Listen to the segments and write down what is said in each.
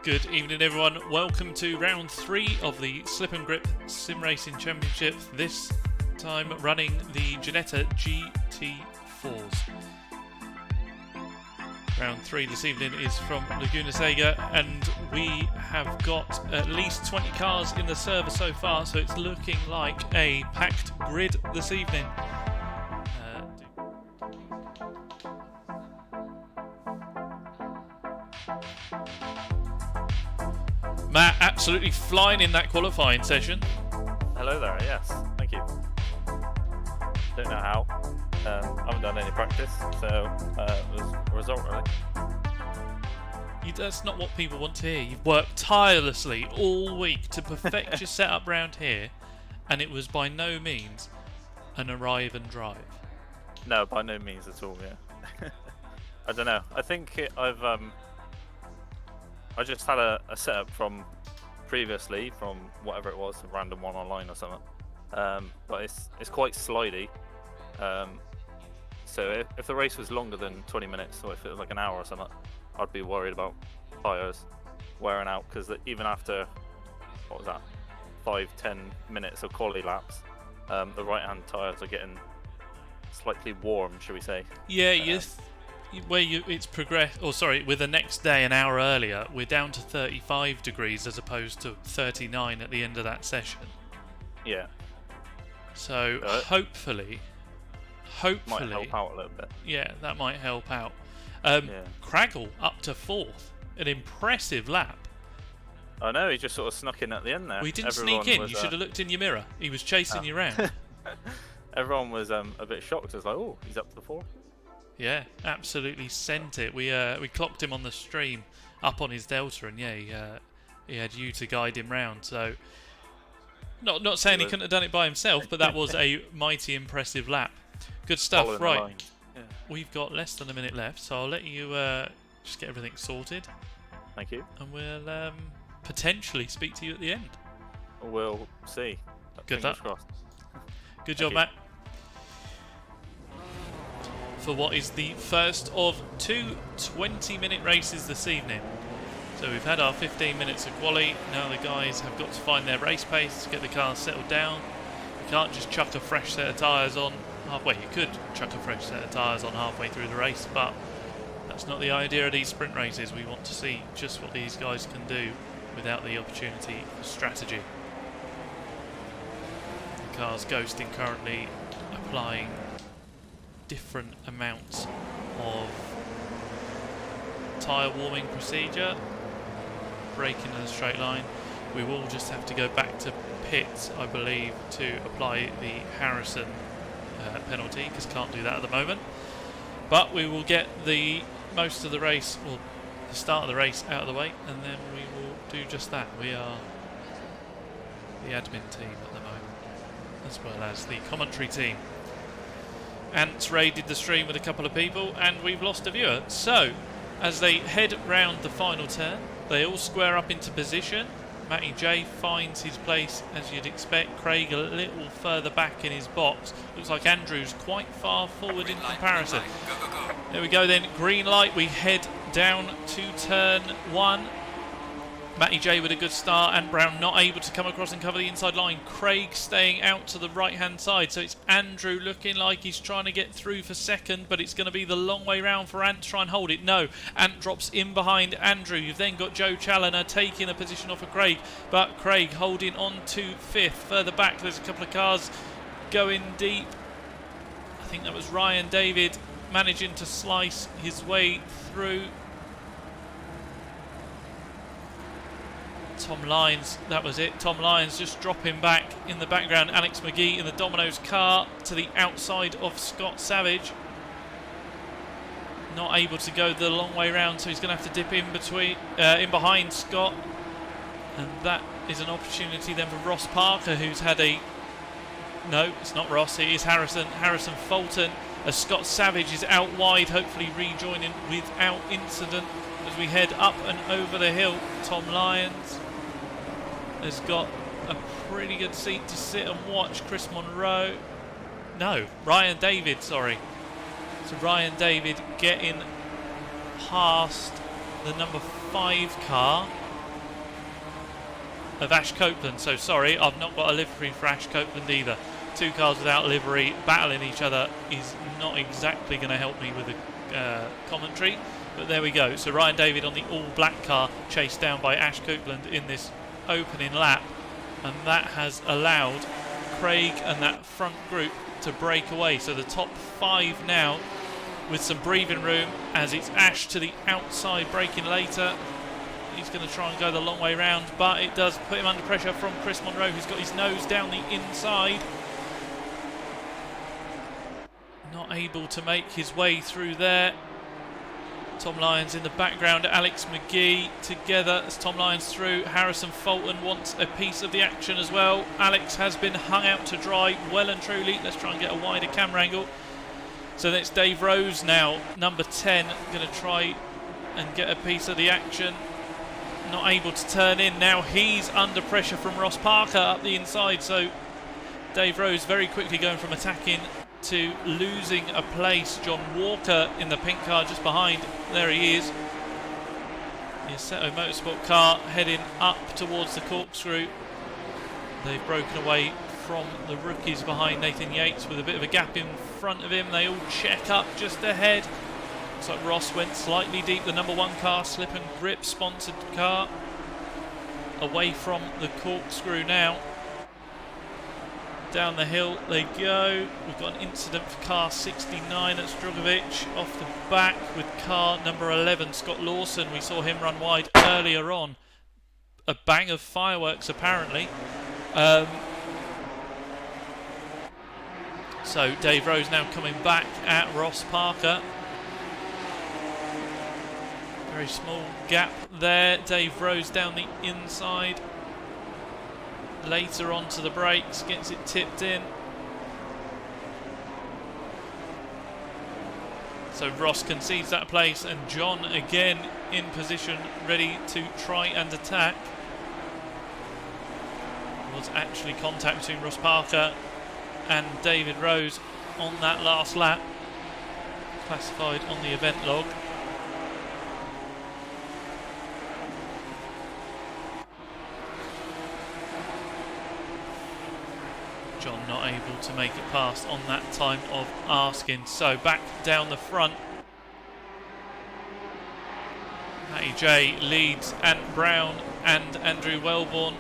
Good evening, everyone. Welcome to round 3 of the Slip Grip Simracing Championship. This time running the Ginetta GT4s. Round 3 this evening is from Laguna Seca, and we have got at least 20 cars in the server so far, so it's looking like a packed grid this evening. Matt absolutely flying in that qualifying session. Hello there, yes, thank you. Don't know how. I haven't done any practice, so it was a result really. That's not what people want to hear. You've worked tirelessly all week to perfect your setup round here, and it was by no means an arrive and drive. No, by no means at all, yeah. I don't know. I think I just had a setup from previously, from whatever it was, a random one online or something. But it's quite slidey. So if the race was longer than 20 minutes, or if it was like an hour or something, I'd be worried about tyres wearing out, because even after, what was that, 5-10 minutes of quality laps, the right-hand tyres are getting slightly warm, shall we say. Yeah, it's progressed, with the next day an hour earlier, we're down to 35 degrees as opposed to 39 at the end of that session. Yeah. So hopefully might help out a little bit. Yeah, that might help out. Yeah. Craggle up to 4th, an impressive lap. I know, he just sort of snuck in at the end there. We didn't sneak in, you should have looked in your mirror. He was chasing you round. Everyone was a bit shocked. I was like, oh, he's up to 4th. Yeah, absolutely sent it. We clocked him on the stream up on his Delta, and yeah, he had you to guide him round. So, not saying he couldn't have done it by himself, but that was a mighty impressive lap. Good stuff. Right, yeah. We've got less than a minute left, so I'll let you just get everything sorted. Thank you. And we'll potentially speak to you at the end. We'll see. Good luck. Crossed. Good job, Matt. For what is the first of 2 20-minute races this evening. So we've had our 15 minutes of quali. Now the guys have got to find their race pace to get the car settled down. You can't just chuck a fresh set of tyres on halfway. You could chuck a fresh set of tyres on halfway through the race, but that's not the idea of these sprint races. We want to see just what these guys can do without the opportunity for strategy. The car's ghosting currently, applying different amounts of tyre warming procedure, braking in a straight line. We will just have to go back to pits, I believe, to apply the Harrison penalty, because can't do that at the moment. But we will get the most of the race, or the start of the race, out of the way, and then we will do just that. We are the admin team at the moment, as well as the commentary team. Ants raided the stream with a couple of people, and we've lost a viewer. So, as they head round the final turn, they all square up into position. Matty J finds his place, as you'd expect. Craig a little further back in his box. Looks like Andrew's quite far forward in comparison. Go. There we go then, green light. We head down to turn 1. Matty J with a good start, and Brown not able to come across and cover the inside line. Craig staying out to the right hand side, so it's Andrew looking like he's trying to get through for second, but it's going to be the long way round for Ant to try and hold it. No, Ant drops in behind Andrew. You've then got Joe Challoner taking a position off of Craig, but Craig holding on to 5th. Further back, there's a couple of cars going deep. I think that was Ryan David managing to slice his way through. Tom Lyons, that was it. Tom Lyons just dropping back in the background. Alex McGee in the Domino's car to the outside of Scott Savage. Not able to go the long way round, so he's going to have to dip in behind Scott. And that is an opportunity then for Ross Parker, who's had a... No, it's not Ross, it is Harrison. Harrison Fulton, as Scott Savage is out wide, hopefully rejoining without incident as we head up and over the hill. Tom Lyons has got a pretty good seat to sit and watch. Chris Monroe, no, Ryan David, sorry. So Ryan David getting past the number 5 car of Ash Copeland. So sorry, I've not got a livery for Ash Copeland either. Two cars without livery battling each other is not exactly going to help me with the commentary. But there we go. So Ryan David on the all-black car, chased down by Ash Copeland in this opening lap. And that has allowed Craig and that front group to break away. So the top 5 now with some breathing room, as it's Ash to the outside braking later. He's going to try and go the long way round, but it does put him under pressure from Chris Monroe, who's got his nose down the inside. Not able to make his way through there. Tom Lyons in the background, Alex McGee together as Tom Lyons through. Harrison Fulton wants a piece of the action as well. Alex has been hung out to dry well and truly. Let's try and get a wider camera angle. So that's Dave Rose now, number 10, going to try and get a piece of the action. Not able to turn in. Now he's under pressure from Ross Parker up the inside. So Dave Rose very quickly going from attacking to losing a place. John Walker in the pink car just behind. There he is. The Assetto Motorsport car heading up towards the corkscrew. They've broken away from the rookies behind Nathan Yates with a bit of a gap in front of him. They all check up just ahead. Looks like Ross went slightly deep. The number 1 car, Slip and Grip sponsored car, away from the corkscrew now. Down the hill they go. We've got an incident for car 69, that's Drogovic off the back with car number 11, Scott Lawson. We saw him run wide earlier on. A bang of fireworks apparently. So Dave Rose now coming back at Ross Parker. Very small gap there. Dave Rose down the inside. Later onto the brakes, gets it tipped in. So Ross concedes that place, and John again in position, ready to try and attack. Was actually contact between Ross Parker and David Rose on that last lap, classified on the event log. John not able to make it past on that time of asking. So back down the front, Matty J leads Ant Brown and Andrew Wellborn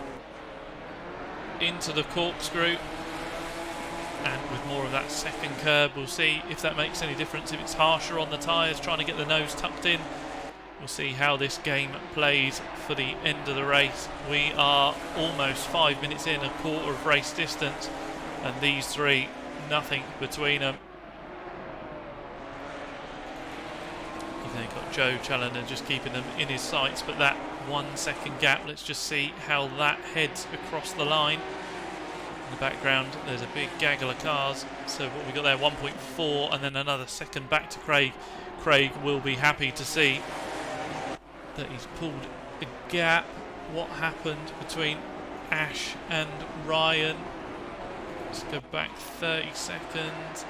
into the corkscrew, and with more of that second curb, we'll see if that makes any difference, if it's harsher on the tyres, trying to get the nose tucked in. We'll see how this game plays for the end of the race. We are almost 5 minutes in, a quarter of race distance, and these three, nothing between them. You've then got Joe Challoner just keeping them in his sights, but that 1 second gap, let's just see how that heads across the line. In the background there's a big gaggle of cars, so what we got there, 1.4, and then another second back to Craig. Craig will be happy to see that he's pulled a gap. What happened between Ash and Ryan? Let's go back 30 seconds.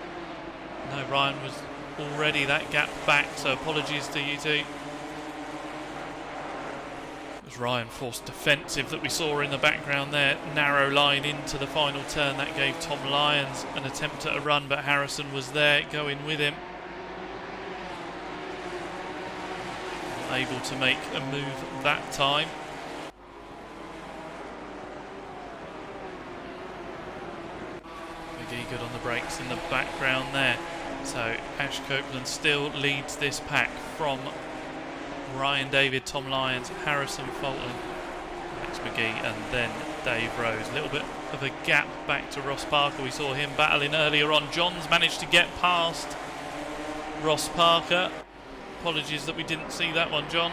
No, Ryan was already that gap back, so apologies to you two. It was Ryan forced defensive that we saw in the background there. Narrow line into the final turn. That gave Tom Lyons an attempt at a run, but Harrison was there going with him. Able to make a move that time. McGee good on the brakes in the background there. So Ash Copeland still leads this pack from Ryan David, Tom Lyons, Harrison Fulton, Max McGee, and then Dave Rose. A little bit of a gap back to Ross Parker. We saw him battling earlier on. John's managed to get past Ross Parker. Apologies that we didn't see that one, John.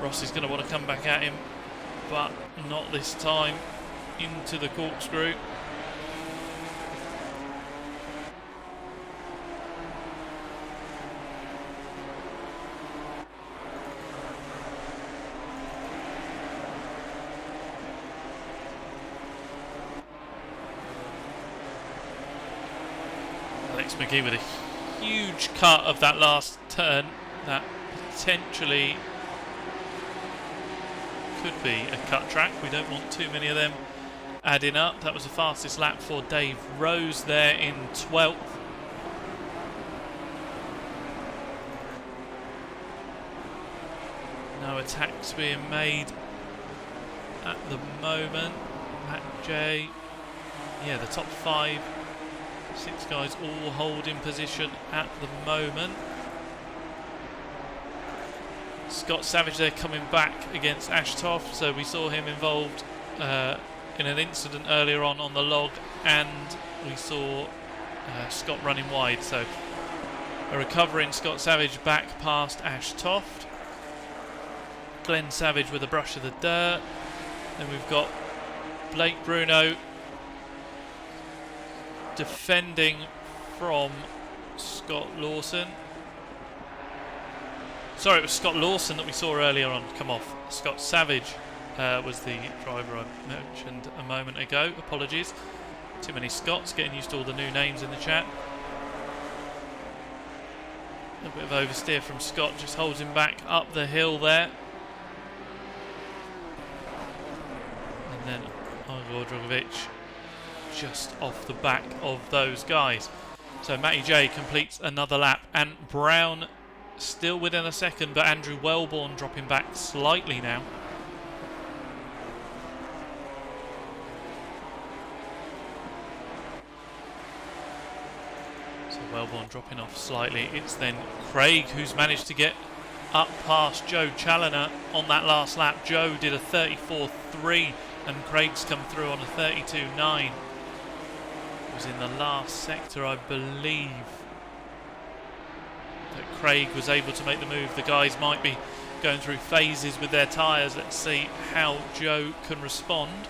Ross is going to want to come back at him, but not this time. Into the corkscrew. Alex McGee with a huge cut of that last turn that potentially could be a cut track. We don't want too many of them adding up. That was the fastest lap for Dave Rose there in 12th. No attacks being made at the moment. Matt J, yeah, the top 5, 6 guys all holding position at the moment. Scott Savage there coming back against Ashtoft, so we saw him involved in an incident earlier on the log, and we saw Scott running wide, so a recovering Scott Savage back past Ashtoft. Glenn Savage with a brush of the dirt. Then we've got Blake Bruno defending from Scott Lawson. Sorry, it was Scott Lawson that we saw earlier on come off. Scott Savage was the driver I mentioned a moment ago. Apologies. Too many Scots, getting used to all the new names in the chat. A bit of oversteer from Scott, just holds him back up the hill there. And then Igor Drogovic just off the back of those guys. So Matty J completes another lap, and Brown still within a second, but Andrew Wellborn dropping back slightly now. So Wellborn dropping off slightly. It's then Craig who's managed to get up past Joe Challoner on that last lap. Joe did a 34.3 and Craig's come through on a 32.9. It was in the last sector, I believe, that Craig was able to make the move. The guys might be going through phases with their tyres. Let's see how Joe can respond.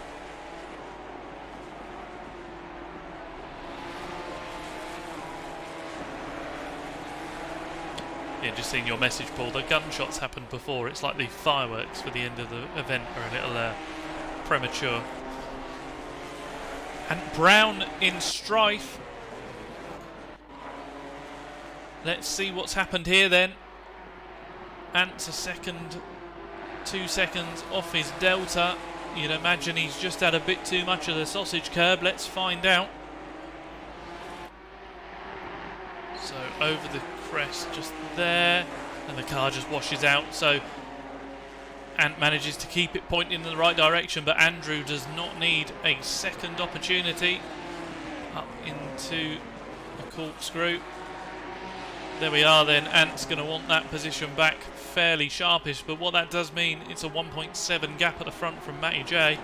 Yeah, just seeing your message, Paul. The gunshots happened before. It's like the fireworks for the end of the event are a little premature. And Brown in strife. Let's see what's happened here then. Ant's a second, 2 seconds off his delta. You'd imagine he's just had a bit too much of the sausage curb. Let's find out. So over the crest just there, and the car just washes out. So Ant manages to keep it pointing in the right direction, but Andrew does not need a second opportunity. Up into the corkscrew. There we are then. Ant's going to want that position back fairly sharpish, but what that does mean, it's a 1.7 gap at the front from Matty J.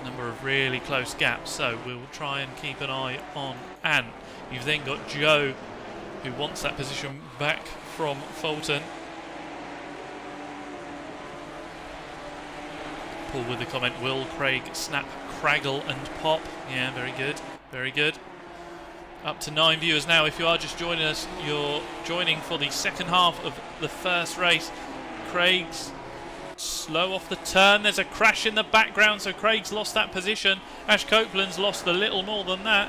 Number of really close gaps, so we'll try and keep an eye on Ant. You've then got Joe, who wants that position back from Fulton. Paul with the comment, will Craig snap, craggle and pop? Yeah, very good, very good. Up to 9 viewers now. If you are just joining us, you're joining for the second half of the first race. Craig's slow off the turn. There's a crash in the background, so Craig's lost that position. Ash Copeland's lost a little more than that.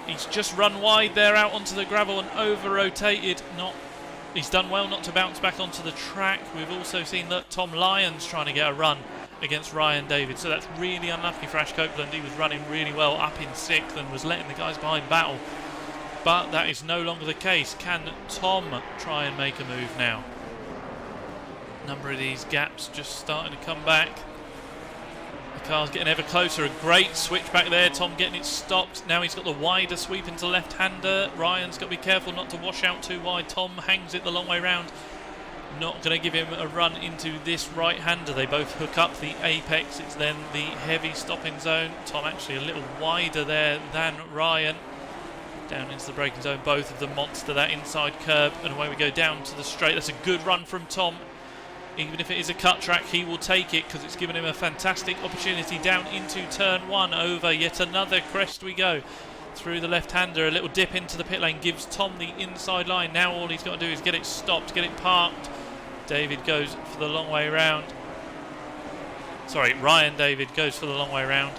He's just run wide there out onto the gravel and over-rotated. He's done well not to bounce back onto the track. We've also seen that Tom Lyons trying to get a run against Ryan David, so that's really unlucky for Ash Copeland. He was running really well up in 6th and was letting the guys behind battle, but that is no longer the case. Can Tom try and make a move now? Number of these gaps just starting to come back. The car's getting ever closer. A great switch back there. Tom getting it stopped. Now he's got the wider sweep into left-hander. Ryan's got to be careful not to wash out too wide. Tom hangs it the long way round. Not going to give him a run into this right-hander. They both hook up the apex. It's then the heavy stopping zone. Tom actually a little wider there than Ryan. Down into the braking zone. Both of them monster that inside curb. And away we go down to the straight. That's a good run from Tom. Even if it is a cut track, he will take it because it's given him a fantastic opportunity down into turn 1. Over yet another crest we go. Through the left-hander, a little dip into the pit lane gives Tom the inside line. Now all he's got to do is get it stopped, get it parked. David goes for the long way round. Sorry, Ryan David goes for the long way round.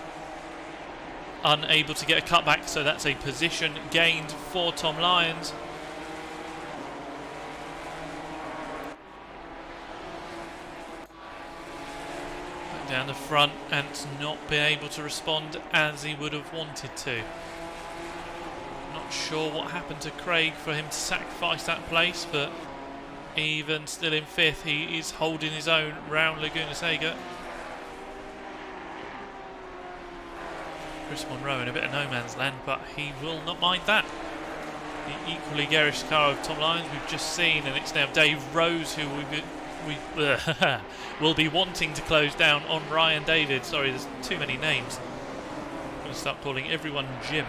Unable to get a cutback, so that's a position gained for Tom Lyons. down the front and not been able to respond as he would have wanted to. Not sure what happened to Craig for him to sacrifice that place, but even still in 5th, he is holding his own round Laguna Seca. Chris Monroe in a bit of no man's land, but he will not mind that. The equally garish car of Tom Lyons we've just seen, and it's now Dave Rose who we will be wanting to close down on Ryan David. Sorry, there's too many names. I'm going to start calling everyone Jim.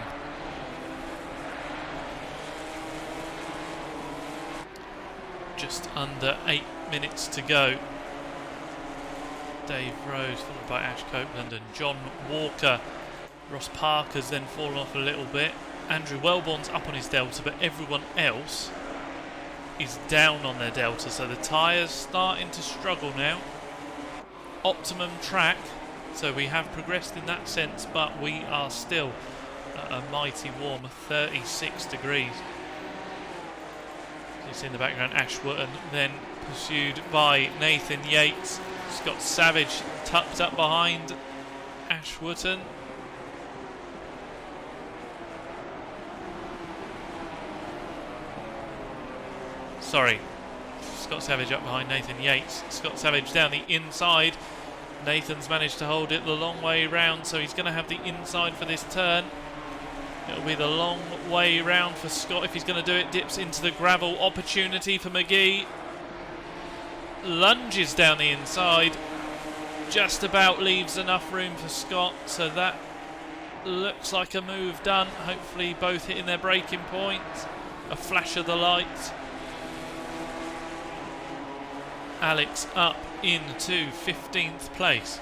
Just under 8 minutes to go. Dave Rose followed by Ash Copeland and John Walker. Ross Parker's then fallen off a little bit. Andrew Wellborn's up on his Delta, but everyone else is down on their Delta, so the tyres starting to struggle now. Optimum track, so we have progressed in that sense, but we are still at a mighty warm 36 degrees. You see in the background Ash Wotton, then pursued by Nathan Yates. Scott Savage tucked up behind Ash Wotton. Sorry, Scott Savage up behind Nathan Yates. Scott Savage down the inside. Nathan's managed to hold it the long way round, so he's going to have the inside for this turn. It'll be the long way round for Scott if he's going to do it. Dips into the gravel. Opportunity for McGee. Lunges down the inside. Just about leaves enough room for Scott, so that looks like a move done. Hopefully both hitting their braking points. A flash of the light. Alex up into 15th place.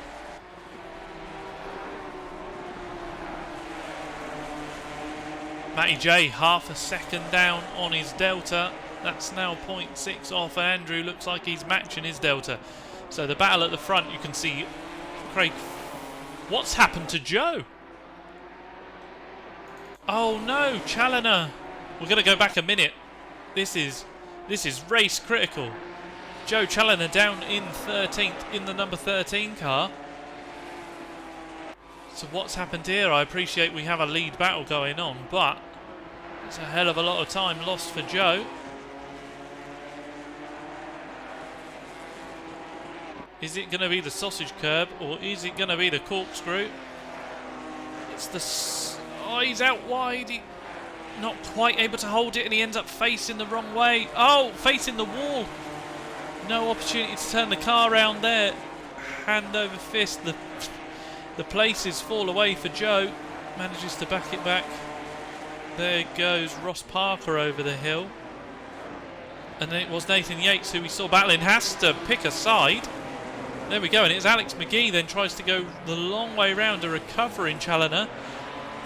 Matty J half a second down on his Delta. That's now 0.6 off, and Andrew looks like he's matching his Delta. So the battle at the front, you can see Craig. What's happened to Joe? Oh no, Challoner. We're going to go back a minute. This is race critical. Joe Challoner down in 13th in the number 13 car. So what's happened here? I appreciate we have a lead battle going on, but it's a hell of a lot of time lost for Joe. Is it going to be the sausage curb or is it going to be the corkscrew? It's the... Oh, he's out wide. He not quite able to hold it, and he ends up facing the wrong way. Oh, facing the wall. No opportunity to turn the car around there. Hand over fist. The places fall away for Joe. Manages to back it back. There goes Ross Parker over the hill. And then it was Nathan Yates who we saw battling. Has to pick a side. There we go. And it's Alex McGee then tries to go the long way round to recover in Challoner.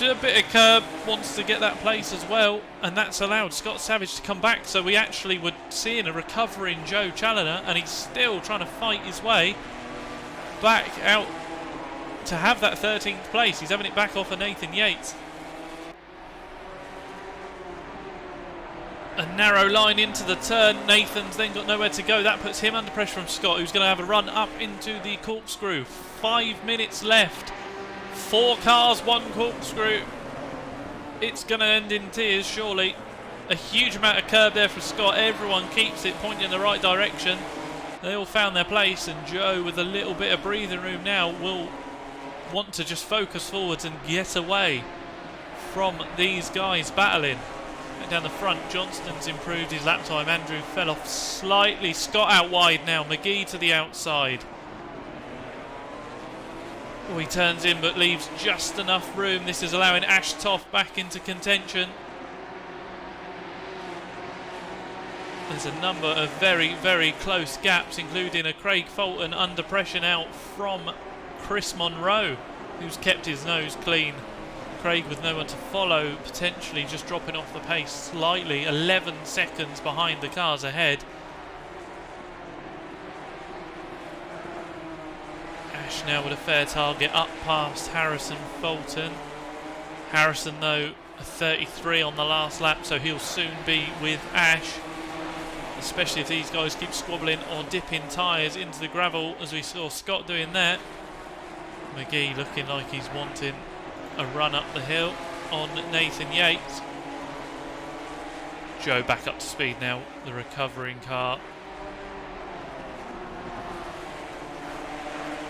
A bit of curb, wants to get that place as well, and that's allowed Scott Savage to come back, so we actually were seeing a recovering Joe Challoner, and he's still trying to fight his way back out to have that 13th place. He's having it back off of Nathan Yates. A narrow line into the turn. Nathan's then got nowhere to go. That puts him under pressure from Scott, who's going to have a run up into the corkscrew. 5 minutes left. 4 cars, 1 corkscrew. It's going to end in tears, surely. A huge amount of curb there for Scott. Everyone keeps it pointing in the right direction. They all found their place, and Joe, with a little bit of breathing room now, will want to just focus forwards and get away from these guys battling. And down the front, Johnston's improved his lap time. Andrew fell off slightly. Scott out wide now. McGee to the outside. Oh, he turns in but leaves just enough room. This is allowing Ash Toff back into contention. There's a number of very, very close gaps, including a Craig Fulton under pressure now from Chris Monroe, who's kept his nose clean. Craig with no one to follow, potentially just dropping off the pace slightly. 11 seconds behind the cars ahead. Ash now with a fair target up past Harrison Fulton. Harrison though a 33 on the last lap, so he'll soon be with Ash, especially if these guys keep squabbling or dipping tyres into the gravel, as we saw Scott doing there. McGee looking like he's wanting a run up the hill on Nathan Yates. Joe back up to speed now, the recovering car.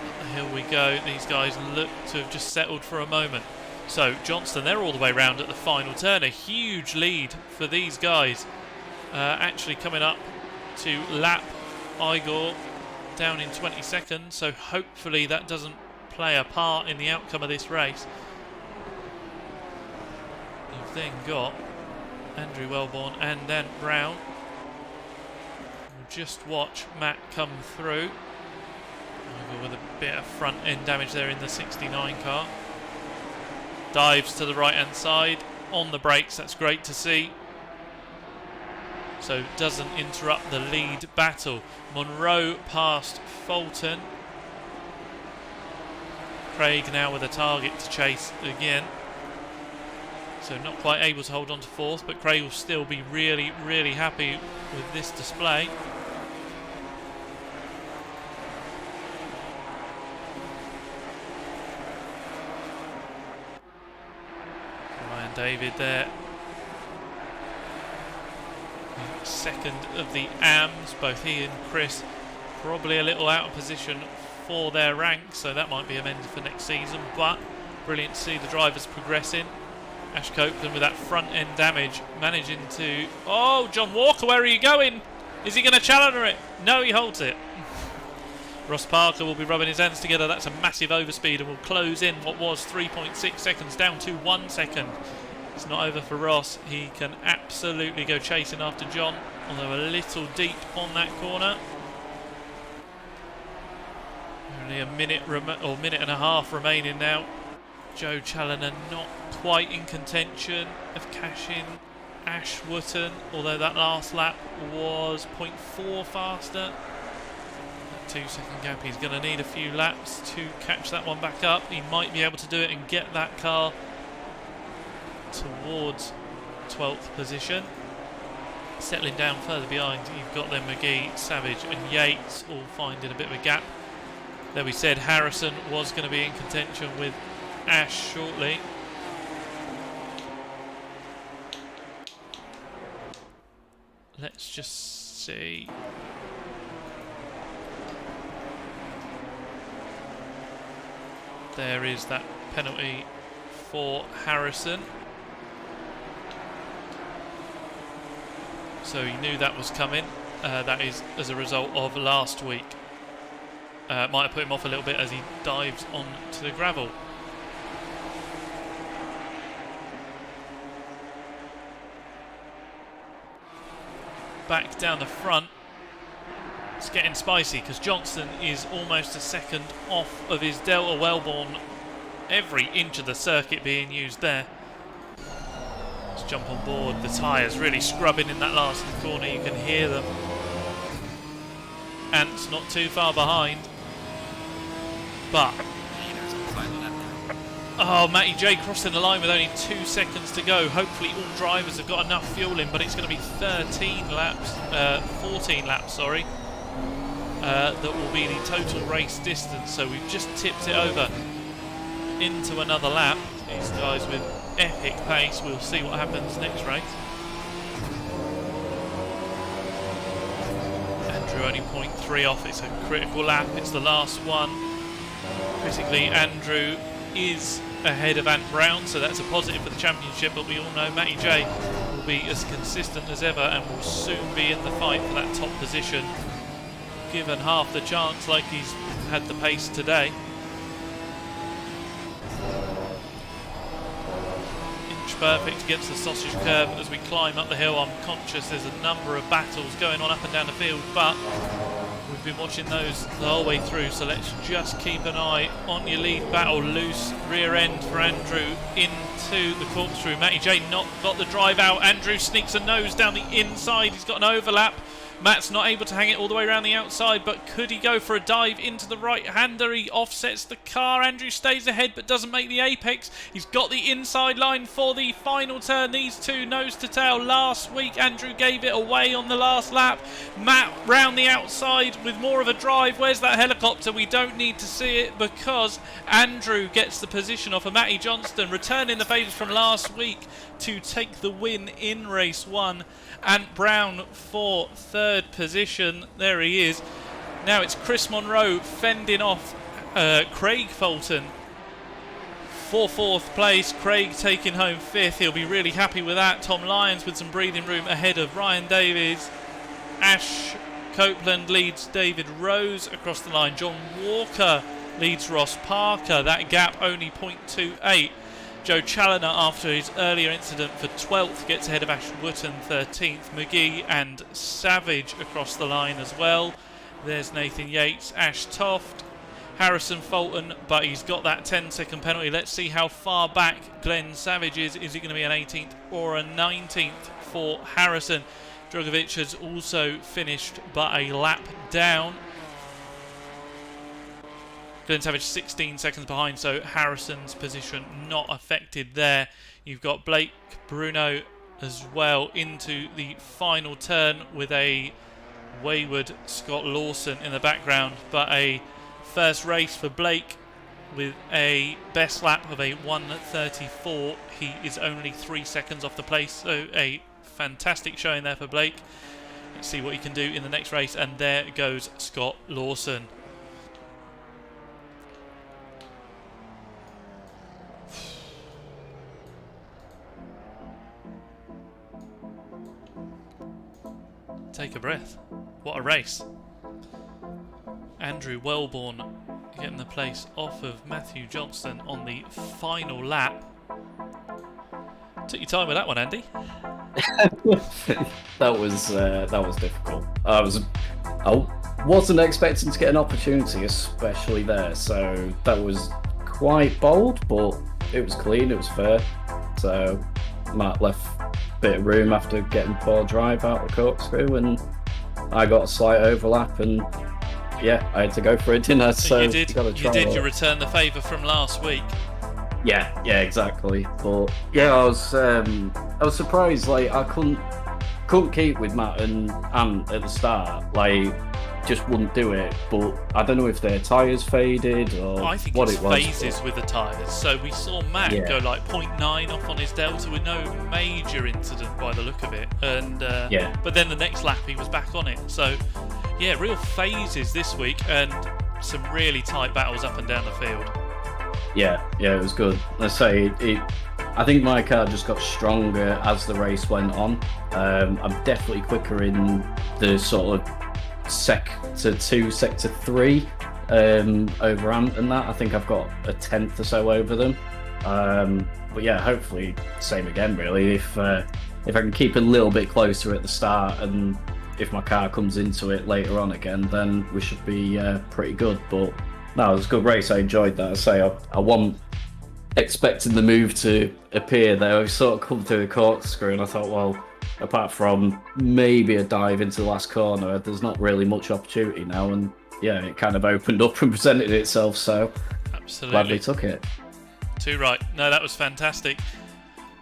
Up the hill we go. These guys look to have just settled for a moment. So Johnston, they're all the way round at the final turn. A huge lead for these guys. Actually coming up to lap Igor down in 20 seconds. So hopefully that doesn't play a part in the outcome of this race. You've then got Andrew Wellborn and Dan Brown. We'll just watch Matt come through. Igor with a bit of front end damage there in the 69 car. Dives to the right hand side on the brakes, that's great to see. So doesn't interrupt the lead battle. Monroe past Fulton. Craig now with a target to chase again. So not quite able to hold on to fourth, but Craig will still be really, really happy with this display. Ryan David there. Second of the AMs, both he and Chris probably a little out of position for their ranks, so that might be amended for next season, but brilliant to see the drivers progressing. Ash Copeland with that front end damage managing to... Oh, John Walker, where are you going? Is he going to challenger it? No, he holds it. Ross Parker will be rubbing his hands together. That's a massive overspeed and will close in what was 3.6 seconds down to 1 second. It's not over for Ross. He can absolutely go chasing after John, although a little deep on that corner. Only a minute minute and a half remaining now. Joe Challoner not quite in contention of cashing Ash Wotton, although that last lap was 0.4 faster. That 2 second gap, he's going to need a few laps to catch that one back up. He might be able to do it and get that car towards 12th position. Settling down further behind, you've got then McGee, Savage and Yates all finding a bit of a gap. There we said Harrison was going to be in contention with Ash shortly. Let's just see. There is that penalty for Harrison. So he knew that was coming. That is as a result of last week. Might have put him off a little bit as he dives onto the gravel. Back down the front, it's getting spicy because Johnston is almost a second off of his Delta. Wellborn, every inch of the circuit being used there. Let's jump on board. The tyres really scrubbing in that last corner, you can hear them. Ant's not too far behind, but oh, Matty J crossing the line with only 2 seconds to go. Hopefully all drivers have got enough fuel in, but it's going to be 14 laps, sorry. That will be the total race distance. So we've just tipped it over into another lap. These guys with epic pace. We'll see what happens next race. Andrew only 0.3 off. It's a critical lap. It's the last one. Critically, Andrew is ahead of Ant Brown, so that's a positive for the championship, but we all know Matty J will be as consistent as ever and will soon be in the fight for that top position, given half the chance like he's had the pace today. Inch perfect against the sausage curve as we climb up the hill. I'm conscious there's a number of battles going on up and down the field, but we've been watching those the whole way through, so let's just keep an eye on your lead battle. Loose rear end for Andrew into the corkscrew. Matty J not got the drive out. Andrew sneaks a nose down the inside. He's got an overlap. Matt's not able to hang it all the way around the outside, but could he go for a dive into the right-hander? He offsets the car. Andrew stays ahead but doesn't make the apex. He's got the inside line for the final turn. These two nose to tail. Last week Andrew gave it away on the last lap. Matt round the outside with more of a drive. Where's that helicopter? We don't need to see it because Andrew gets the position off of Matty Johnston, returning the favours from last week to take the win in race 1. And Brown for third position. There he is. Now it's Chris Monroe fending off Craig Fulton for fourth place. Craig taking home fifth. He'll be really happy with that. Tom Lyons with some breathing room ahead of Ryan Davies. Ash Copeland leads David Rose across the line. John Walker leads Ross Parker. That gap only 0.28. Joe Challoner, after his earlier incident for 12th, gets ahead of Ash Wooten 13th. McGee and Savage across the line as well. There's Nathan Yates, Ash Toft, Harrison Fulton, but he's got that 10-second penalty. Let's see how far back Glenn Savage is. Is it going to be an 18th or a 19th for Harrison? Drogovic has also finished but a lap down. Glenn Savage 16 seconds behind, so Harrison's position not affected there. You've got Blake Bruno as well into the final turn with a wayward Scott Lawson in the background, but a first race for Blake with a best lap of a 1:34. He is only 3 seconds off the place, so a fantastic showing there for Blake. Let's see what he can do in the next race, and there goes Scott Lawson. Take a breath. What a race. Andrew Wellborn getting the place off of Matthew Johnston on the final lap. Took your time with that one, Andy. That was difficult. I wasn't expecting to get an opportunity, especially there. So that was quite bold, but it was clean. It was fair. So Matt left bit of room after getting poor drive out of corkscrew, and I got a slight overlap, and yeah, I had to go for it, didn't I? So you did return the favour from last week. Yeah, exactly. But yeah, I was surprised. Like I couldn't keep with Matt and Ant at the start. Like just wouldn't do it. But I don't know if their tyres faded or I think what it's it was. Phases with the tyres. So we saw Matt go like 0.9 off on his Delta with no major incident by the look of it. And but then the next lap he was back on it. So yeah, real phases this week and some really tight battles up and down the field. Yeah, it was good. Let's say I think my car just got stronger as the race went on. I'm definitely quicker in the sort of sector 2, sector 3 over Ant and that. I think I've got a 10th or so over them. But yeah, hopefully same again really. If I can keep a little bit closer at the start, and if my car comes into it later on again, then we should be pretty good. But no, it was a good race. I enjoyed that. I say I wasn't expecting the move to appear there. I sort of come through the corkscrew and I thought, well, apart from maybe a dive into the last corner, there's not really much opportunity now. And yeah, it kind of opened up and presented itself. So absolutely glad they took it. Too right. No, that was fantastic.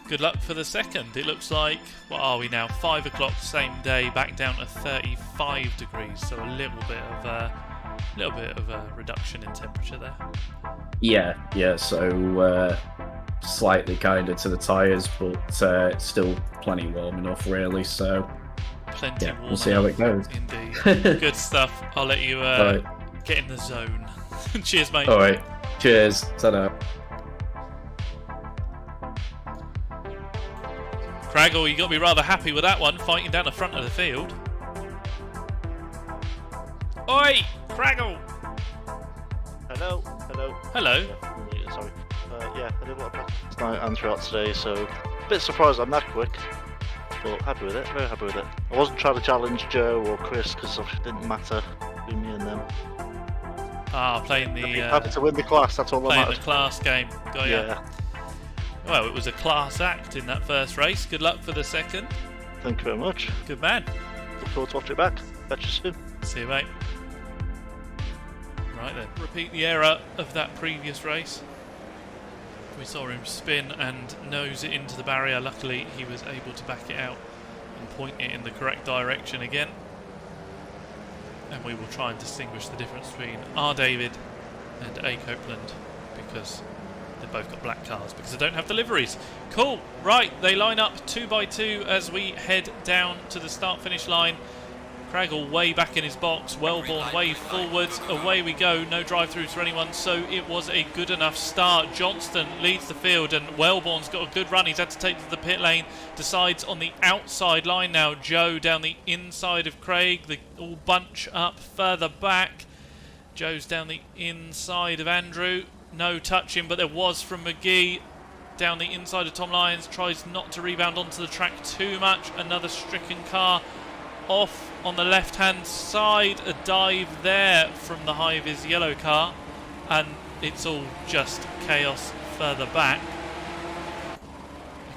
Good luck for the second. It looks like, what are we now? 5 o'clock, same day, back down to 35 degrees. So a little bit of a reduction in temperature there. Yeah. So slightly kinder to the tyres, but it's still plenty warm enough, really. So plenty warm. We'll see how it goes. Indeed. Good stuff. I'll let you get in the zone. Cheers, mate. All right. Cheers. Ta-da. Craggle, you got to be rather happy with that one, fighting down the front of the field. Oi, Craggle! Hello. Hello. Yeah, sorry. I did a lot of practice last night and throughout today, so a bit surprised I'm that quick, but happy with it, very happy with it. I wasn't trying to challenge Joe or Chris because it didn't matter between me and them. Playing the... happy to win the class, that's all that matters. Playing the class game, got ya. Yeah. Well, it was a class act in that first race. Good luck for the second. Thank you very much. Good man. look forward to watching it back. Catch you soon. See you, mate. Right then, repeat the error of that previous race. We saw him spin and nose it into the barrier. Luckily, he was able to back it out and point it in the correct direction again. And we will try and distinguish the difference between R. David and A. Copeland, because they've both got black cars, because they don't have the liveries. Cool. Right, they line up 2 by 2 as we head down to the start-finish line. Craggle way back in his box, Wellborn way forwards, away we go, no drive-throughs for anyone, so it was a good enough start. Johnston leads the field and Wellborn's got a good run, he's had to take to the pit lane, decides on the outside line now. Joe down the inside of Craig, they all bunch up further back. Joe's down the inside of Andrew, no touching, but there was from McGee. Down the inside of Tom Lyons, tries not to rebound onto the track too much, another stricken car off on the left hand side, a dive there from the high-vis yellow car, and it's all just chaos further back.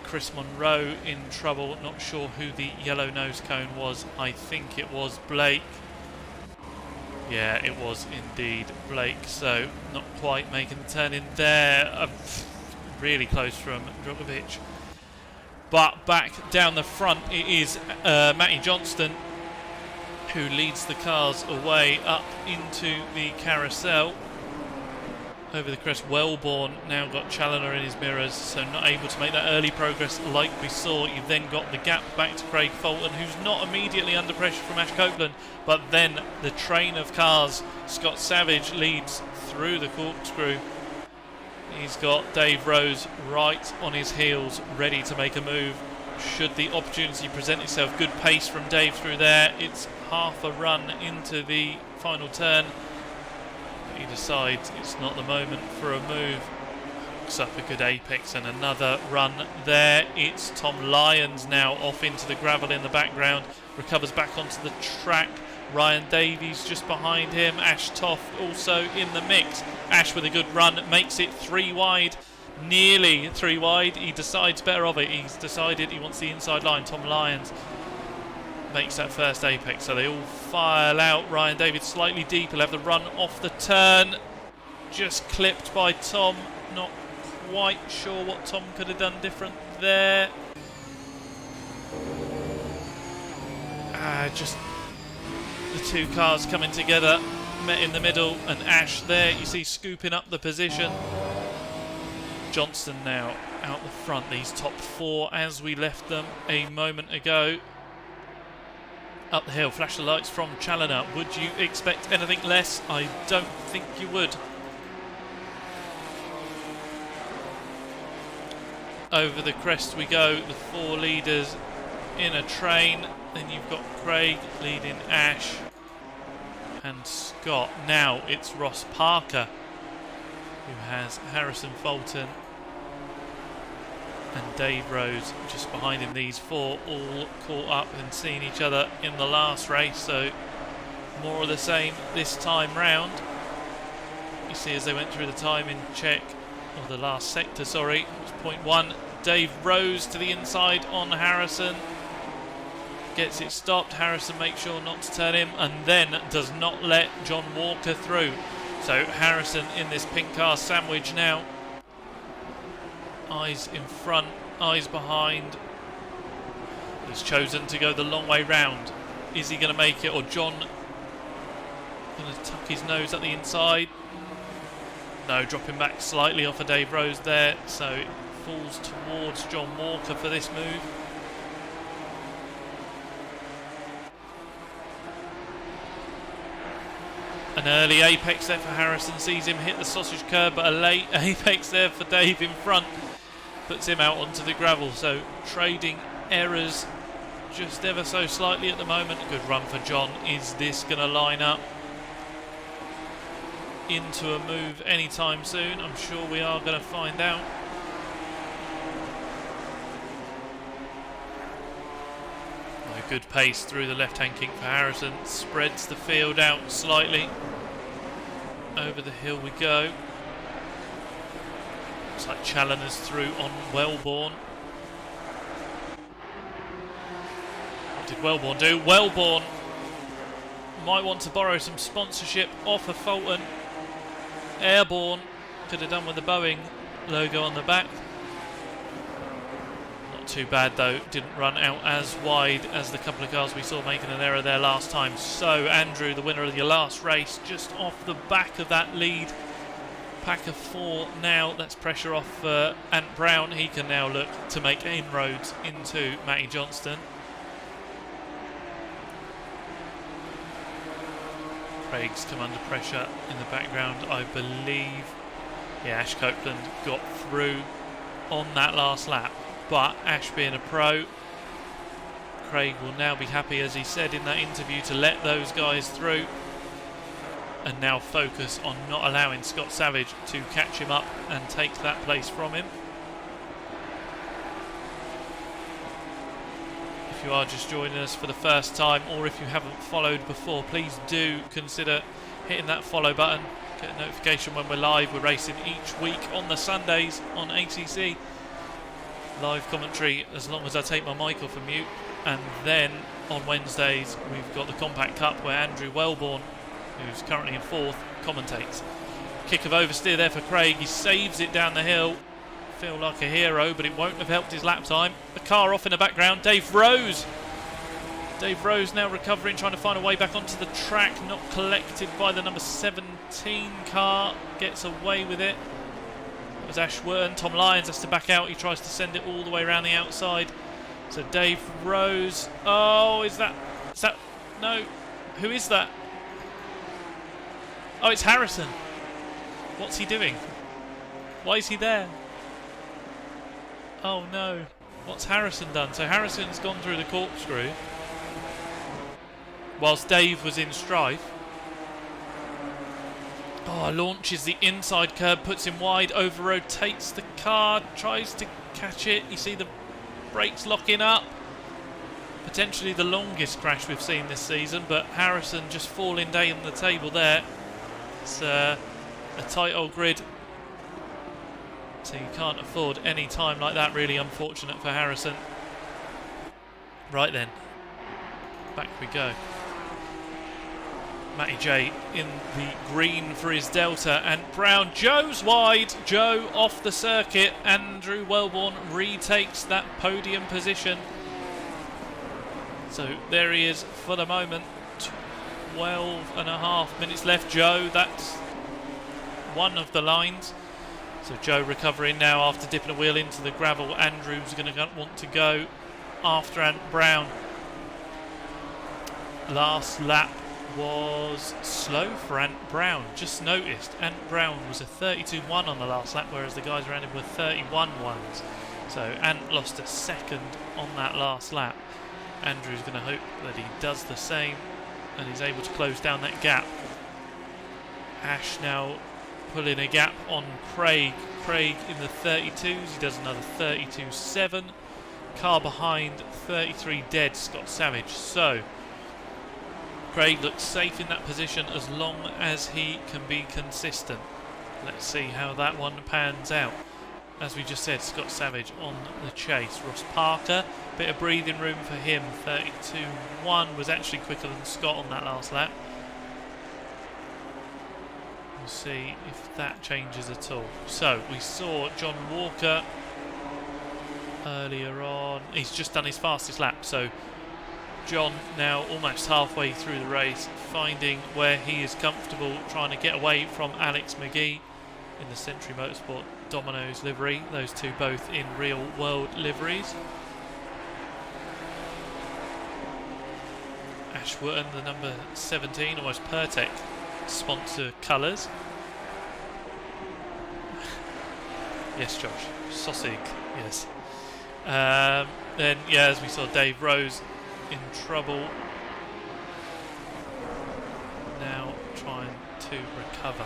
Chris Monroe in trouble, not sure who the yellow nose cone was. I think it was Blake. Yeah, it was indeed Blake, so not quite making the turn in there. Really close from Djokovic. But back down the front it is Matty Johnston, who leads the cars away up into the carousel. Over the crest, Wellborn now got Challoner in his mirrors, so not able to make that early progress like we saw. You've then got the gap back to Craig Fulton, who's not immediately under pressure from Ash Copeland, but then the train of cars, Scott Savage leads through the corkscrew. He's got Dave Rose right on his heels, ready to make a move should the opportunity present itself. Good pace from Dave through there. It's half a run into the final turn. He decides it's not the moment for a move. Hooks up a good apex and another run there. It's Tom Lyons now off into the gravel in the background. Recovers back onto the track. Ryan Davies just behind him. Ash Toft also in the mix. Ash with a good run makes it 3 wide. Nearly 3 wide. He decides better of it. He's decided he wants the inside line. Tom Lyons makes that first apex, so they all file out. Ryan Davies slightly deep. He'll have the run off the turn. Just clipped by Tom. Not quite sure what Tom could have done different there. Just the two cars coming together, met in the middle, and Ash there, you see, scooping up the position. Johnston now out the front, these top 4 as we left them a moment ago. Up the hill, flash the lights from Challoner. Would you expect anything less? I don't think you would. Over the crest we go, the 4 leaders in a train. Then you've got Craig leading Ash and Scott. Now it's Ross Parker, who has Harrison Fulton and Dave Rose just behind him. These 4 all caught up and seen each other in the last race, so more of the same this time round. You see as they went through the timing check, or the last sector, sorry, it was 0.1. Dave Rose to the inside on Harrison. Gets it stopped. Harrison makes sure not to turn him and then does not let John Walker through. So Harrison in this pink car sandwich now. Eyes in front, eyes behind. He's chosen to go the long way round. Is he going to make it, or John going to tuck his nose at the inside? No, dropping back slightly off of Dave Rose there, so it falls towards John Walker for this move. An early apex there for Harrison, sees him hit the sausage curb, but a late apex there for Dave in front puts him out onto the gravel. So trading errors just ever so slightly at the moment. Good run for John. Is this going to line up into a move anytime soon? I'm sure we are going to find out. A good pace through the left-hand kick for Harrison. Spreads the field out slightly. Over the hill we go. Looks like Challoner's through on Wellborn. did Wellborn do? Wellborn might want to borrow some sponsorship off of Fulton. Airborne could have done with the Boeing logo on the back. Not too bad though, didn't run out as wide as the couple of cars we saw making an error there last time. So Andrew, the winner of your last race, just off the back of that lead. Pack of 4 now. That's pressure off Ant Brown. He can now look to make inroads into Matty Johnston. Craig's come under pressure in the background, I believe. Yeah, Ash Copeland got through on that last lap, but Ash being a pro, Craig will now be happy, as he said in that interview, to let those guys through and now focus on not allowing Scott Savage to catch him up and take that place from him. If you are just joining us for the first time, or if you haven't followed before, please do consider hitting that follow button. Get a notification when we're live. We're racing each week on the Sundays on ACC. Live commentary as long as I take my mic off of mute. And then on Wednesdays we've got the Compact Cup where Andrew Wellborn, who's currently in 4th, commentates. Kick of oversteer there for Craig. He saves it down the hill. Feel like a hero, but it won't have helped his lap time. A car off in the background. Dave Rose. Dave Rose now recovering, trying to find a way back onto the track. Not collected by the number 17 car. Gets away with it. It was Ashworth. Tom Lyons has to back out. He tries to send it all the way around the outside. So Dave Rose. Oh, is that... No. Who is that? Oh, it's Harrison. What's he doing? Why is he there? Oh no. What's Harrison done? So Harrison's gone through the corkscrew whilst Dave was in strife. Oh, launches the inside curb, puts him wide, over rotates the car, tries to catch it. You see the brakes locking up. Potentially the longest crash we've seen this season, but Harrison just falling down the table there. It's a tight old grid, so you can't afford any time like that. Really unfortunate for Harrison. Right then, back we go. Matty J in the green for his Delta, and Brown. Joe's wide. Joe off the circuit. Andrew Wellborn retakes that podium position. So there he is for the moment. 12.5 minutes left. Joe, that's one of the lines. So Joe recovering now after dipping a wheel into the gravel. Andrew's going to want to go after Ant Brown. Last lap was slow for Ant Brown. Just noticed Ant Brown was a 32.1 on the last lap, whereas the guys around him were 31.1s. So Ant lost a second on that last lap. Andrew's going to hope that he does the same and he's able to close down that gap. Ash now pulling a gap on Craig. Craig in the 32s, he does another 32.7. Car behind, 33 dead, Scott Savage. So Craig looks safe in that position as long as he can be consistent. Let's see how that one pans out. As we just said, Scott Savage on the chase. Ross Parker, bit of breathing room for him. 32.1 was actually quicker than Scott on that last lap. We'll see if that changes at all. So we saw John Walker earlier on. He's just done his fastest lap. So John now almost halfway through the race, finding where he is comfortable, trying to get away from Alex McGee in the Century Motorsport Domino's livery. Those two both in real world liveries. Ashworth, the number 17, almost Pertec sponsor colours. Yes, Josh. Sossig, yes. Then, yeah, as we saw, Dave Rose in trouble. Now trying to recover.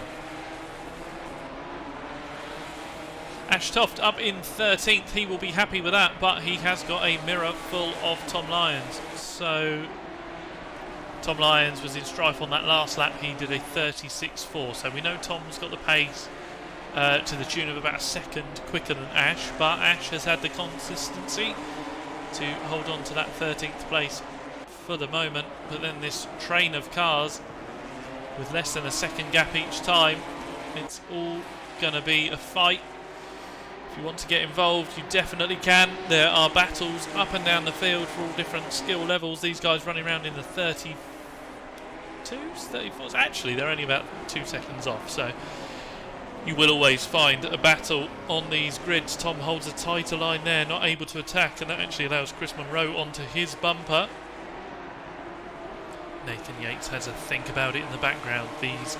Ash Toft up in 13th. He will be happy with that, but he has got a mirror full of Tom Lyons. So Tom Lyons was in strife on that last lap. He did a 36.4. So we know Tom's got the pace to the tune of about a second quicker than Ash, but Ash has had the consistency to hold on to that 13th place for the moment, but then this train of cars with less than a second gap each time, it's all going to be a fight. If you want to get involved, you definitely can. There are battles up and down the field for all different skill levels. These guys running around in the 32s, 34s. Actually, they're only about 2 seconds off, so you will always find a battle on these grids. Tom holds a tighter line there, not able to attack, and that actually allows Chris Monroe onto his bumper. Nathan Yates has a think about it in the background. These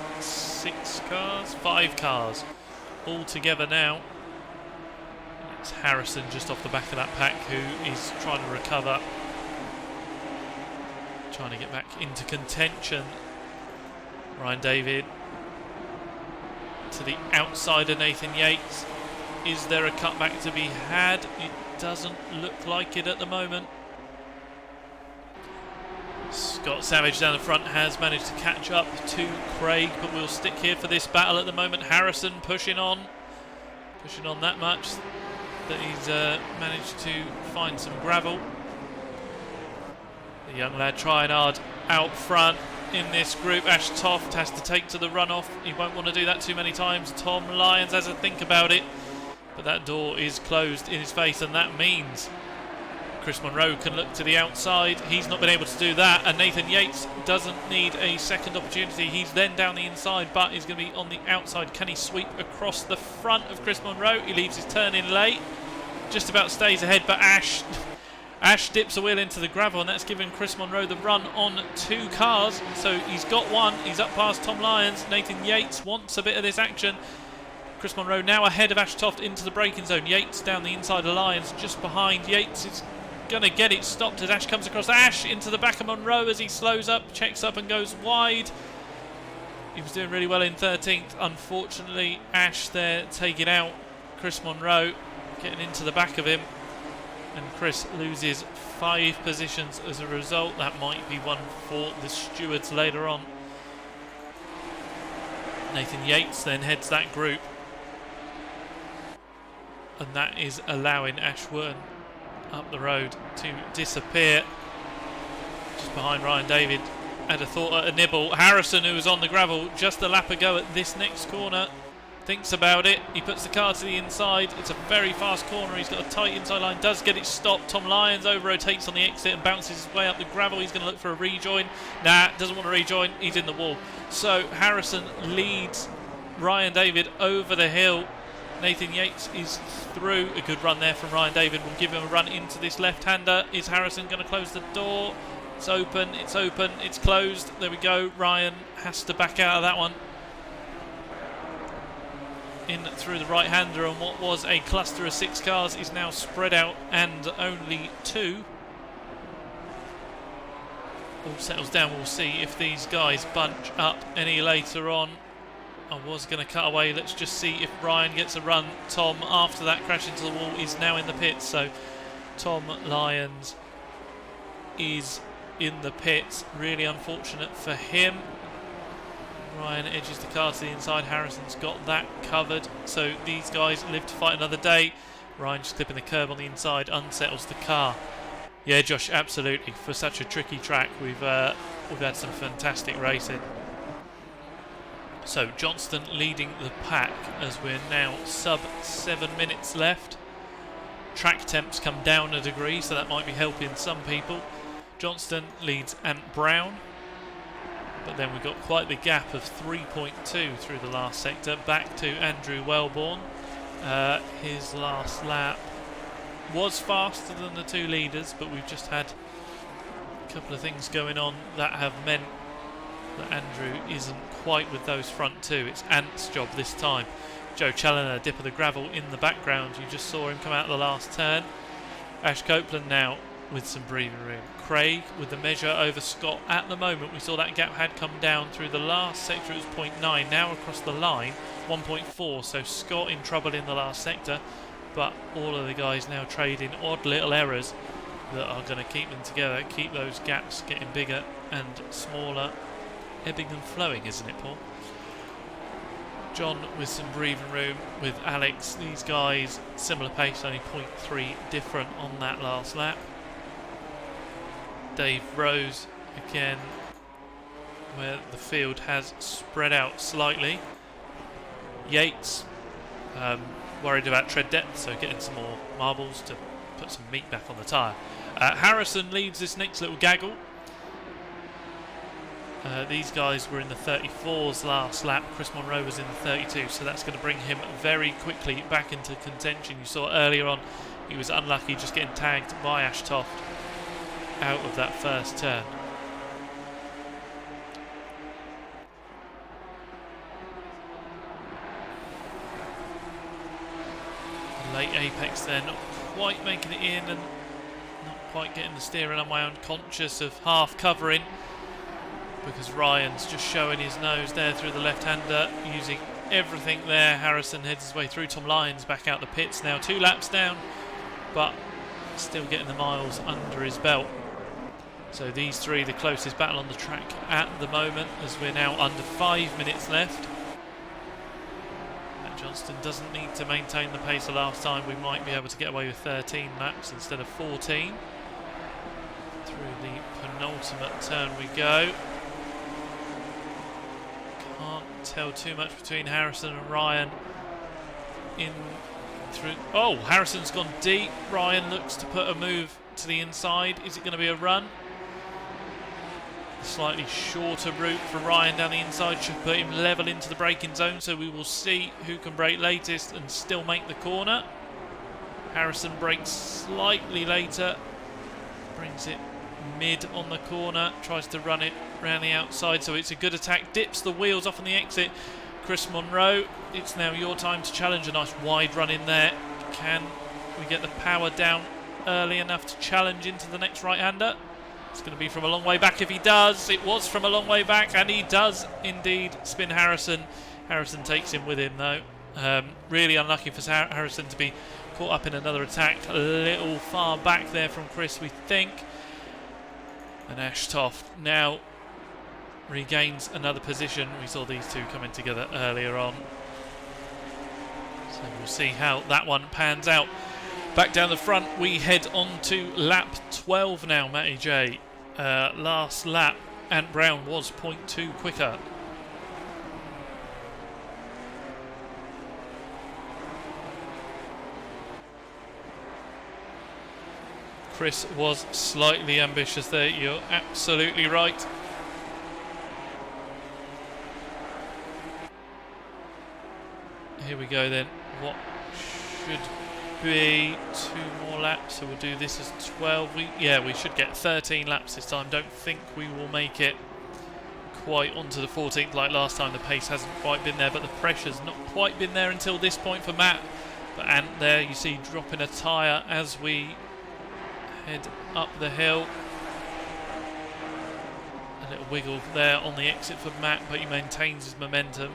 5 cars all together now. It's Harrison just off the back of that pack who is trying to recover, trying to get back into contention. Ryan David to the outside of Nathan Yates. Is there a cutback to be had? It doesn't look like it at the moment. Scott Savage down the front has managed to catch up to Craig, but we'll stick here for this battle at the moment. Harrison pushing on that much that he's managed to find some gravel. The young lad trying hard out front in this group. Ash Toft has to take to the runoff. He won't want to do that too many times. Tom Lyons has a think about it, but that door is closed in his face, and that means Chris Monroe can look to the outside. He's not been able to do that, and Nathan Yates doesn't need a second opportunity. He's then down the inside, but he's going to be on the outside. Can he sweep across the front of Chris Monroe? He leaves his turn in late. Just about stays ahead, but Ash dips a wheel into the gravel, and that's given Chris Monroe the run on 2 cars. So he's got one. He's up past Tom Lyons. Nathan Yates wants a bit of this action. Chris Monroe now ahead of Ash Toft into the braking zone. Yates down the inside of Lyons, just behind. Yates is going to get it stopped as Ash comes across. Ash into the back of Monroe as he slows up, checks up and goes wide. He was doing really well in 13th. Unfortunately, Ash there taking out Chris Monroe, getting into the back of him, and Chris loses 5 positions as a result. That might be one for the stewards later on. Nathan Yates then heads that group, and that is allowing Ashburn up the road to disappear. Just behind Ryan David, had a thought at a nibble. Harrison, who was on the gravel just a lap ago at this next corner, thinks about it. He puts the car to the inside. It's a very fast corner. He's got a tight inside line, does get it stopped. Tom Lyons over-rotates on the exit and bounces his way up the gravel. He's going to look for a rejoin. Nah, doesn't want to rejoin. He's in the wall. So Harrison leads Ryan David over the hill. Nathan Yates is through. A good run there from Ryan David will give him a run into this left-hander. Is Harrison going to close the door? It's open, it's closed. There we go. Ryan has to back out of that one. In through the right-hander, and what was a cluster of 6 cars is now spread out and only 2. All settles down. We'll see if these guys bunch up any later on. I was going to cut away. Let's just see if Ryan gets a run. Tom, after that crash into the wall, is now in the pits. So Tom Lyons is in the pits. Really unfortunate for him. Ryan edges the car to the inside. Harrison's got that covered. So these guys live to fight another day. Ryan just clipping the curb on the inside, unsettles the car. Yeah, Josh, absolutely. For such a tricky track, we've had some fantastic racing. So Johnston leading the pack as we're now sub 7 minutes left. Track temps come down a degree, so that might be helping some people. Johnston leads Ant Brown, but then we've got quite the gap of 3.2 through the last sector back to Andrew Wellborn. His last lap was faster than the 2 leaders, but we've just had a couple of things going on that have meant that Andrew isn't quite with those front 2. It's Ant's job this time. Joe Challoner, dip of the gravel in the background. You just saw him come out of the last turn. Ash Copeland now with some breathing room. Craig with the measure over Scott. At the moment, we saw that gap had come down through the last sector. It was 0.9. Now across the line, 1.4. So Scott in trouble in the last sector. But all of the guys now trading odd little errors that are going to keep them together, keep those gaps getting bigger and smaller. Ebbing and flowing, isn't it, Paul? John with some breathing room with Alex. These guys, similar pace, only 0.3 different on that last lap. Dave Rose again, where the field has spread out slightly. Yates worried about tread depth, so getting some more marbles to put some meat back on the tyre. Harrison leads this next little gaggle. These guys were in the 34s last lap. Chris Monroe was in the 32, so that's going to bring him very quickly back into contention. You saw earlier on he was unlucky just getting tagged by Ashtoft out of that first turn. Late apex there, not quite making it in and not quite getting the steering on my own, conscious of half covering because Ryan's just showing his nose there through the left-hander, using everything there. Harrison heads his way through. Tom Lyons back out the pits now, 2 laps down, but still getting the miles under his belt. So these three, the closest battle on the track at the moment, as we're now under 5 minutes left. Matt Johnston doesn't need to maintain the pace of last time. We might be able to get away with 13 laps instead of 14. Through the penultimate turn we go. Can't tell too much between Harrison and Ryan in through. Oh, Harrison's gone deep. Ryan looks to put a move to the inside. Is it going to be a run? A slightly shorter route for Ryan down the inside should put him level into the braking zone, so we will see who can brake latest and still make the corner. Harrison brakes slightly later, brings it mid on the corner, tries to run it around the outside, so it's a good attack, dips the wheels off on the exit. Chris Monroe, it's now your time to challenge. A nice wide run in there. Can we get the power down early enough to challenge into the next right-hander? It's going to be from a long way back if he does. It was from a long way back, and he does indeed spin Harrison. Harrison takes him with him though. Really unlucky for Harrison to be caught up in another attack. A little far back there from Chris, we think. And Ashtoft now regains another position. We saw these two coming together earlier on, so we'll see how that one pans out. Back down the front we head on to lap 12 now, Matty J. Last lap Ant Brown was 0.2 quicker. Chris was slightly ambitious there, you're absolutely right. Here we go then. What should be 2 more laps, so we'll do this as 12. We should get 13 laps this time. Don't think we will make it quite onto the 14th like last time. The pace hasn't quite been there, but the pressure's not quite been there until this point for Matt. But Ant there, you see, dropping a tyre as we head up the hill. A little wiggle there on the exit for Matt, but he maintains his momentum.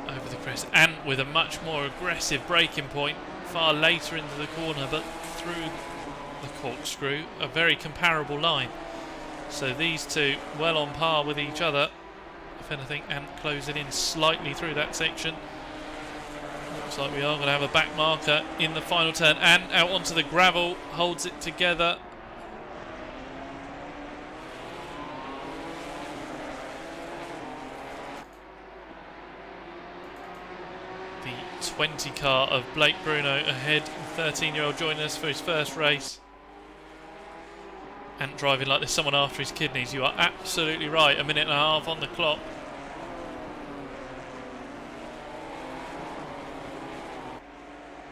Over the crest, Ant with a much more aggressive braking point far later into the corner, but through the corkscrew, a very comparable line. So these two well on par with each other. If anything, Ant closing in slightly through that section. Looks like we are going to have a back marker in the final turn. Ant out onto the gravel, holds it together. The 20 car of Blake Bruno ahead, 13-year-old joining us for his first race. Ant driving like there's someone after his kidneys. You are absolutely right. 1.5 minutes on the clock.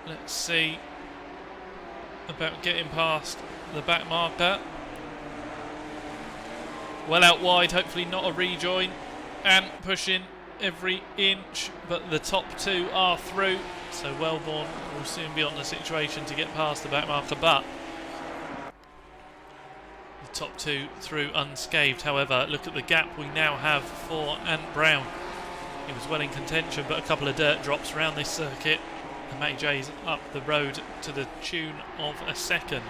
Let's see about getting past the back marker. Well out wide, hopefully not a rejoin. And pushing every inch, but the top two are through. So Wellborn will soon be on the situation to get past the back marker, but the top two through unscathed. However, look at the gap we now have for Ant Brown. He was well in contention, but a couple of dirt drops around this circuit. And Matty J's up the road to the tune of a second.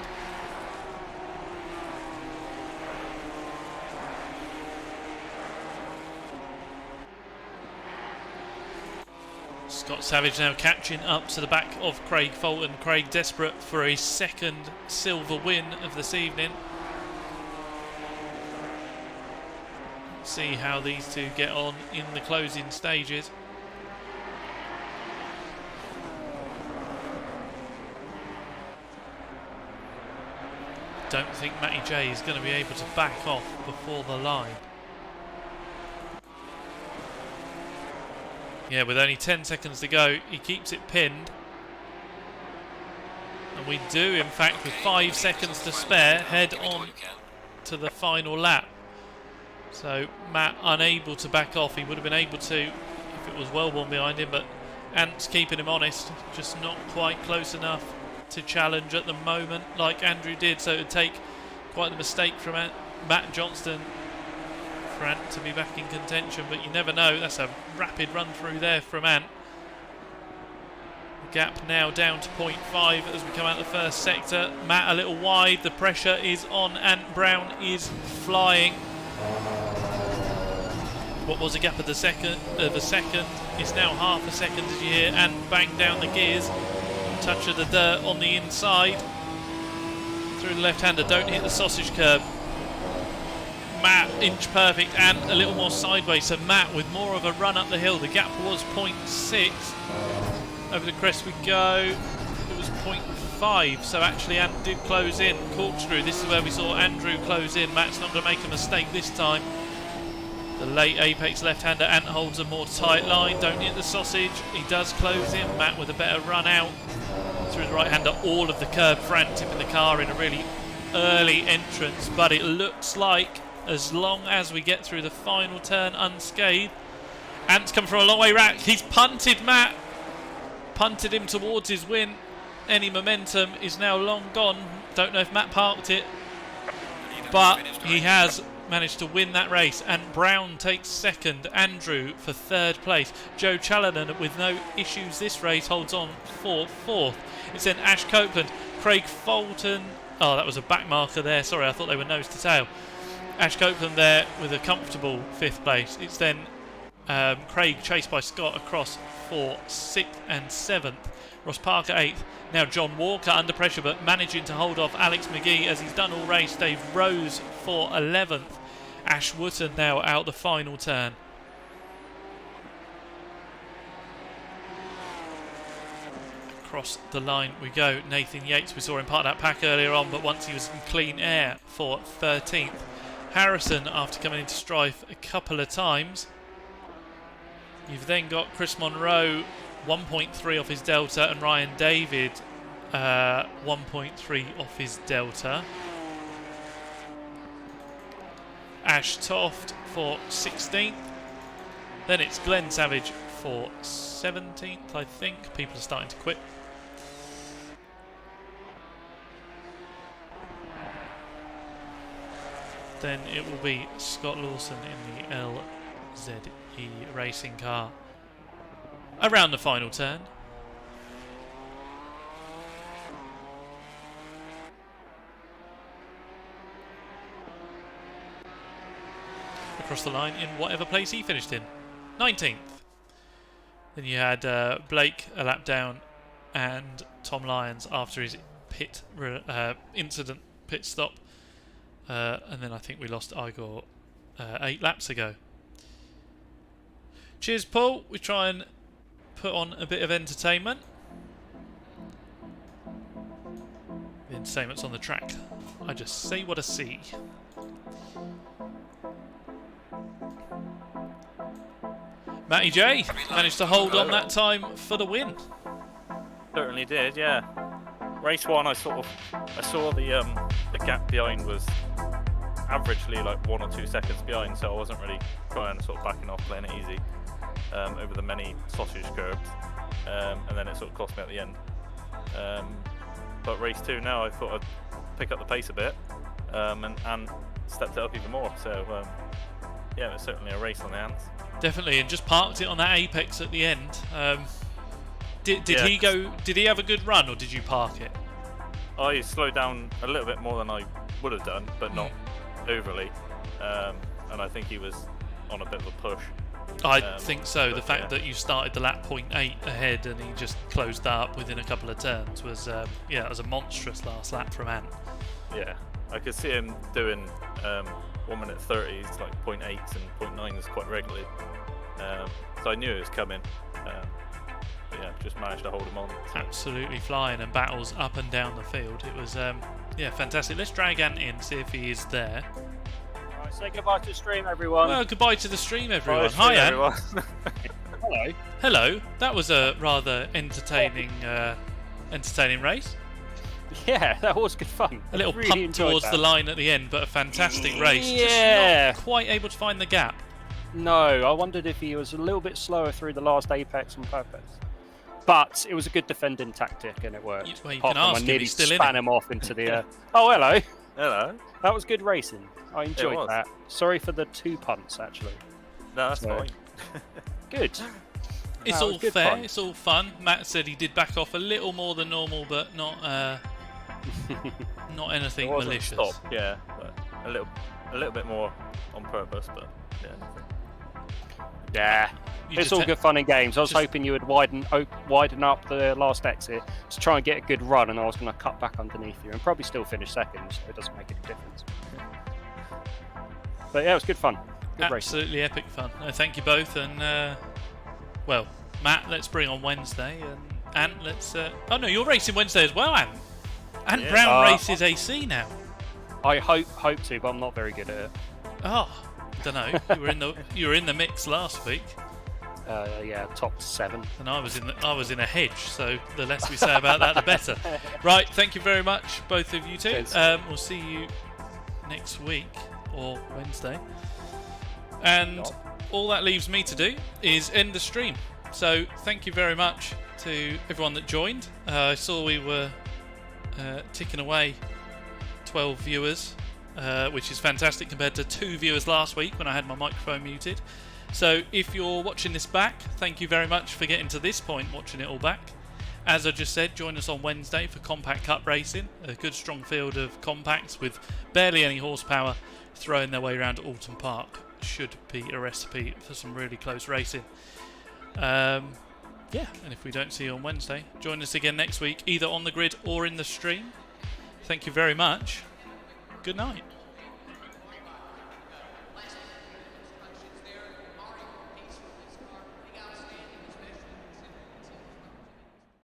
Scott Savage now catching up to the back of Craig Fulton. Craig desperate for a second silver win of this evening. See how these two get on in the closing stages. Don't think Matty J is going to be able to back off before the line. Yeah, with only 10 seconds to go, he keeps it pinned. And we do, in fact, with 5 seconds to spare, head on to the final lap. So Matt unable to back off. He would have been able to if it was Wellborn behind him, but Ant's keeping him honest, just not quite close enough to challenge at the moment like Andrew did, so it would take quite the mistake from Matt Johnston for Ant to be back in contention, but you never know. That's a rapid run through there from Ant. The gap now down to 0.5 as we come out of the first sector. Matt a little wide, the pressure is on. Ant Brown is flying. What was a gap of the second is now half a second as you hear Ant bang down the gears. Touch of the dirt on the inside through the left-hander, don't hit the sausage curb. Matt inch perfect and a little more sideways, so Matt with more of a run up the hill. The gap was 0.6. Over the crest we go. It was 0.5, so actually Ant did close in. Corkscrew, this is where we saw Andrew close in. Matt's not going to make a mistake this time. The late apex left-hander, Ant holds a more tight line, don't hit the sausage. He does close in. Matt with a better run out through the right-hander, all of the curb for Ant, tipping the car in a really early entrance, but it looks like as long as we get through the final turn unscathed. Ant's come from a long way back. He's punted Matt, punted him towards his win. Any momentum is now long gone. Don't know if Matt parked it, but he has managed to win that race, and Brown takes second, Andrew for third place. Joe Chalanen with no issues this race holds on for fourth. It's then Ash Copeland, Craig Fulton, oh that was a back marker there, sorry I thought they were nose to tail. Ash Copeland there with a comfortable fifth place. It's then Craig chased by Scott across for 6th and 7th. Ross Parker 8th. Now John Walker under pressure but managing to hold off Alex McGee as he's done all race. Dave Rose for 11th. Ash Wootton now out the final turn. Across the line we go. Nathan Yates, we saw him part of that pack earlier on, but once he was in clean air for 13th. Harrison after coming into strife a couple of times. You've then got Chris Monroe 1.3 off his delta, and Ryan David 1.3 off his delta. Ash Toft for 16th. Then it's Glenn Savage for 17th, I think. People are starting to quit. Then it will be Scott Lawson in the LZE racing car around the final turn. Across the line in whatever place he finished in, 19th. Then you had Blake a lap down and Tom Lyons after his pit stop, and then I think we lost Igor 8 laps ago. Cheers, Paul. We try and put on a bit of entertainment. The entertainment's on the track. I just say what I see. Matty J managed to hold on that time for the win. Certainly did, yeah. Race 1, I saw the gap behind was averagely like 1 or 2 seconds behind, so I wasn't really trying to sort of backing off, playing it easy over the many sausage curbs, and then it sort of cost me at the end. But race 2 now, I thought I'd pick up the pace a bit, and stepped it up even more. So yeah, it's certainly a race on the hands. Definitely, and just parked it on that apex at the end. Did he go? Did he have a good run, or did you park it? I slowed down a little bit more than I would have done, but not overly. And I think he was on a bit of a push. I think so. The fact that you started the lap 0.8 ahead and he just closed that up within a couple of turns was, it was a monstrous last lap from Ant. Yeah, I could see him doing 1 minute 30s, like 0.8s and 0.9s quite regularly. So I knew it was coming. But yeah, just managed to hold him on. Absolutely flying, and battles up and down the field. It was, fantastic. Let's drag Ant in, see if he is there. Right, say goodbye to the stream, everyone. Well, goodbye to the stream, everyone. Bye, Hi, Ant. everyone. Hello. Hello. That was a rather entertaining race. Yeah, that was good fun. A little really pump enjoyed towards that. the line at the end, but a fantastic race. Yeah. Just not quite able to find the gap. No, I wondered if he was a little bit slower through the last apex on purpose. But it was a good defending tactic and it worked. Well, you Apart can from ask I if nearly he's still in span it. him off into the... Oh, hello. Hello. That was good racing. I enjoyed was. that. Sorry for the 2 punts, actually. No, that's So- fine. Good. It's That all was good fair. fun. It's all fun. Matt said he did back off a little more than normal, but not not anything It wasn't malicious. stop, yeah, but a little bit more on purpose, but yeah, nothing. Yeah. You It's just all ha- good fun and games. I was just- hoping you would widen up the last exit to try and get a good run, and I was going to cut back underneath you and probably still finish second, so it doesn't make any difference. But yeah, it was good fun. Good racing. Absolutely epic fun. Thank you both, and well, Matt, let's bring on Wednesday, and Ant, let's. Oh no, you're racing Wednesday as well, Ant. Ant Yeah. Brown races AC now. I hope to, but I'm not very good at it. Oh, don't know. You were in the mix last week, Yeah, top 7. and I was in a hedge. So the less we say about that, the better. Right. Thank you very much, both of you two. Cheers. We'll see you next week or Wednesday. And all that leaves me to do is end the stream. So thank you very much to everyone that joined. I saw we were ticking away 12 viewers, which is fantastic compared to 2 viewers last week when I had my microphone muted. So if you're watching this back, thank you very much for getting to this point, watching it all back. As I just said, join us on Wednesday for Compact Cup racing, a good strong field of compacts with barely any horsepower throwing their way around Alton Park. Should be a recipe for some really close racing. And if we don't see you on Wednesday, join us again next week, either on the grid or in the stream. Thank you very much. Good night.